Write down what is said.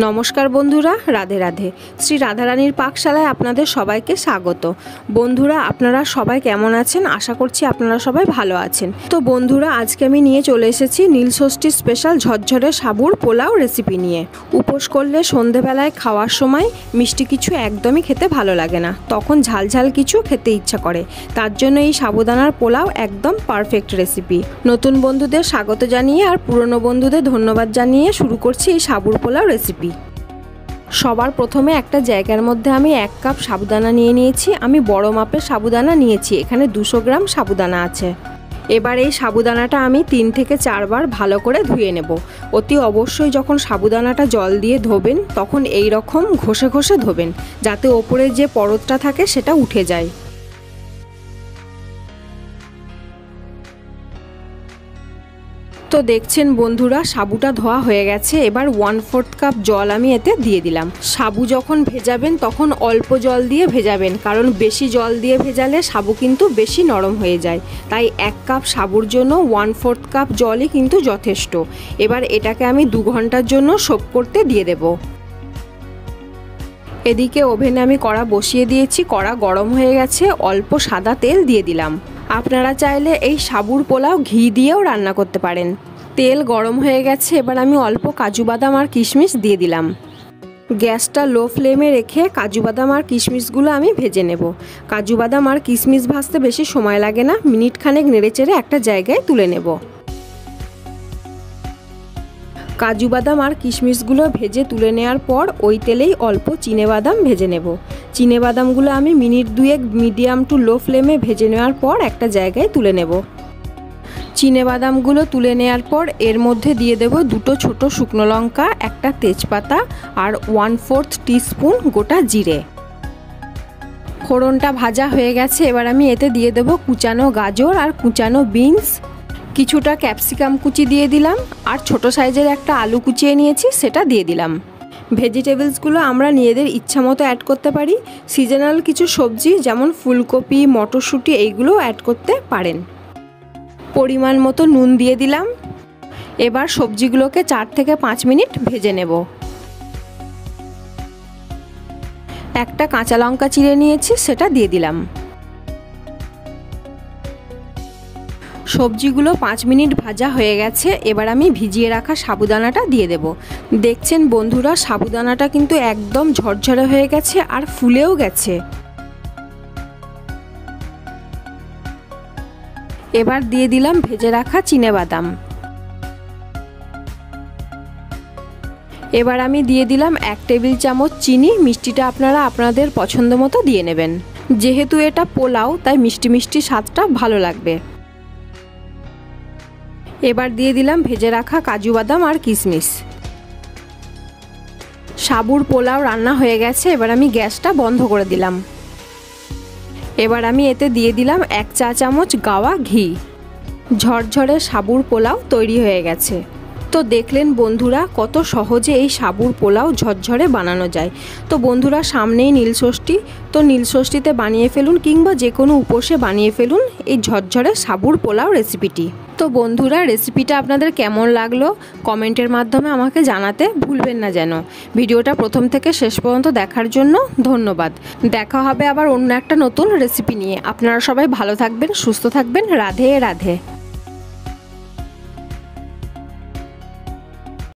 নমস্কার বন্ধুরা, রাধে রাধে। শ্রী রাধারানীর পাকশালায় আপনাদের সবাইকে স্বাগত। বন্ধুরা, আপনারা সবাই কেমন আছেন? আশা করছি আপনারা সবাই ভালো আছেন। তো বন্ধুরা, আজকে আমি নিয়ে চলে এসেছি নীলষষ্ঠী স্পেশাল ঝরঝরে সাবুর পোলাও রেসিপি নিয়ে। উপোস করলে সন্ধেবেলায় খাওয়ার সময় মিষ্টি কিছু একদমই খেতে ভালো লাগে না, তখন ঝালঝাল কিছু খেতে ইচ্ছা করে। তার জন্য এই সাবুদানার পোলাও একদম পারফেক্ট রেসিপি। নতুন বন্ধুদের স্বাগত জানিয়ে আর পুরনো বন্ধুদের ধন্যবাদ জানিয়ে শুরু করছি এই সাবুর পোলাও রেসিপি। সবার প্রথমে একটা জায়গার মধ্যে আমি 1 কাপ সাবুদানা নিয়ে নিয়েছি। আমি বড় মাপের সাবুদানা নিয়েছি, এখানে 200 গ্রাম সাবুদানা আছে। এবার এই সাবুদানাটা আমি 3 থেকে 4 বার ভালো করে ধুয়ে নেব। অতি অবশ্যই যখন সাবুদানাটা জল দিয়ে ধোবেন তখন এই রকম ঘষে ঘষে ধোবেন, যাতে ওপরে যে পরতটা থাকে সেটা উঠে যায়। তো দেখছেন বন্ধুরা, সাবুটা ধোয়া হয়ে গেছে। এবার 1/4 কাপ জল আমি এতে দিয়ে দিলাম। সাবু যখন ভেজাবেন তখন অল্প জল দিয়ে ভেজাবেন, কারণ বেশি জল দিয়ে ভেজালে সাবু কিন্তু বেশি নরম হয়ে যায়। তাই 1 কাপ সাবুর জন্য 1/4 কাপ জলই কিন্তু যথেষ্ট। এবার এটাকে আমি 2 ঘন্টার জন্য সোক করতে দিয়ে দেব। এদিকে ওভেনে আমি কড়া বসিয়ে দিয়েছি, কড়া গরম হয়ে গেছে। অল্প সাদা তেল দিয়ে দিলাম। আপনারা চাইলে এই সাবুর পোলাও ঘি দিয়েও রান্না করতে পারেন। তেল গরম হয়ে গেছে, এবার আমি অল্প কাজু বাদাম আর কিশমিশ দিয়ে দিলাম। গ্যাসটা লো ফ্লেমে রেখে কাজু বাদাম আর কিশমিশগুলো আমি ভেজে নেব। কাজু বাদাম আর কিশমিশ ভাজতে বেশি সময় লাগে না, মিনিট খানেক নেড়েচেড়ে একটা জায়গায় তুলে নেব। কাজু বাদাম আর কিশমিশগুলো ভেজে তুলে নেওয়ার পর ওই তেলেই অল্প চিনেবাদাম ভেজে নেব। চিনেবাদামগুলো আমি মিনিট 2 মিডিয়াম টু লো ফ্লেমে ভেজে নেওয়ার পর একটা জায়গায় তুলে নেব। চিনেবাদামগুলো তুলে নেওয়ার পর এর মধ্যে দিয়ে দেব 2টো ছোট শুকনো লঙ্কা, একটা তেজপাতা আর 1/4 টিস্পুন গোটা জিরে। ফোড়নটা ভাজা হয়ে গেছে, এবার আমি এতে দিয়ে দেব কুচানো গাজর আর কুচানো বিনস, কিছুটা ক্যাপসিকাম কুচি দিয়ে দিলাম, আর ছোট সাইজের একটা আলু কুচিয়ে নিয়েছি সেটা দিয়ে দিলাম। ভেজিটেবলসগুলো আমরা নিজেদের ইচ্ছা মতো অ্যাড করতে পারি। সিজনাল কিছু সবজি যেমন ফুলকপি, মটরশুঁটি এইগুলোও অ্যাড করতে পারেন। পরিমাণ মতো নুন দিয়ে দিলাম। এবার সবজিগুলোকে 4 থেকে 5 মিনিট ভেজে নেব। একটা কাঁচা লঙ্কা চিড়ে নিয়েছি সেটা দিয়ে দিলাম। সবজিগুলো 5 মিনিট ভাজা হয়ে গেছে, এবার আমি ভিজিয়ে রাখা সাবুদানাটা দিয়ে দেব। দেখছেন বন্ধুরা, সাবুদানাটা কিন্তু একদম ঝরঝরে হয়ে গেছে আর ফুলেও গেছে। এবার দিয়ে দিলাম ভেজে রাখা চিনেবাদাম। এবার আমি দিয়ে দিলাম 1 টেবিল চামচ চিনি। মিষ্টিটা আপনারা আপনাদের পছন্দ মতো দিয়ে নেবেন। যেহেতু এটা পোলাও তাই মিষ্টি মিষ্টি স্বাদটা ভালো লাগবে। এবার দিয়ে দিলাম ভেজে রাখা কাজু বাদাম আর কিশমিশ। সাবুর পোলাও রান্না হয়ে গেছে, এবার আমি গ্যাসটা বন্ধ করে দিলাম। এবার আমি এতে দিয়ে দিলাম 1 চা চামচ গাওয়া ঘি। ঝরঝরে সাবুর পোলাও তৈরি হয়ে গেছে। তো দেখলেন বন্ধুরা, কত সহজে এই সাবুর পোলাও ঝরঝরে বানানো যায়। তো বন্ধুরা, সামনেই নীলষষ্ঠী, তো নীলষষ্ঠীতে বানিয়ে ফেলুন কিংবা যে কোনো উপোসে বানিয়ে ফেলুন এই ঝরঝরে সাবুর পোলাও রেসিপিটি। তো বন্ধুরা, রেসিপিটা আপনাদের কেমন লাগলো কমেন্টের মাধ্যমে আমাকে জানাতে ভুলবেন না যেন। ভিডিওটা প্রথম থেকে শেষ পর্যন্ত দেখার জন্য ধন্যবাদ। দেখা হবে আবার অন্য একটা নতুন রেসিপি নিয়ে। আপনারা সবাই ভালো থাকবেন, সুস্থ থাকবেন। রাধে রাধে।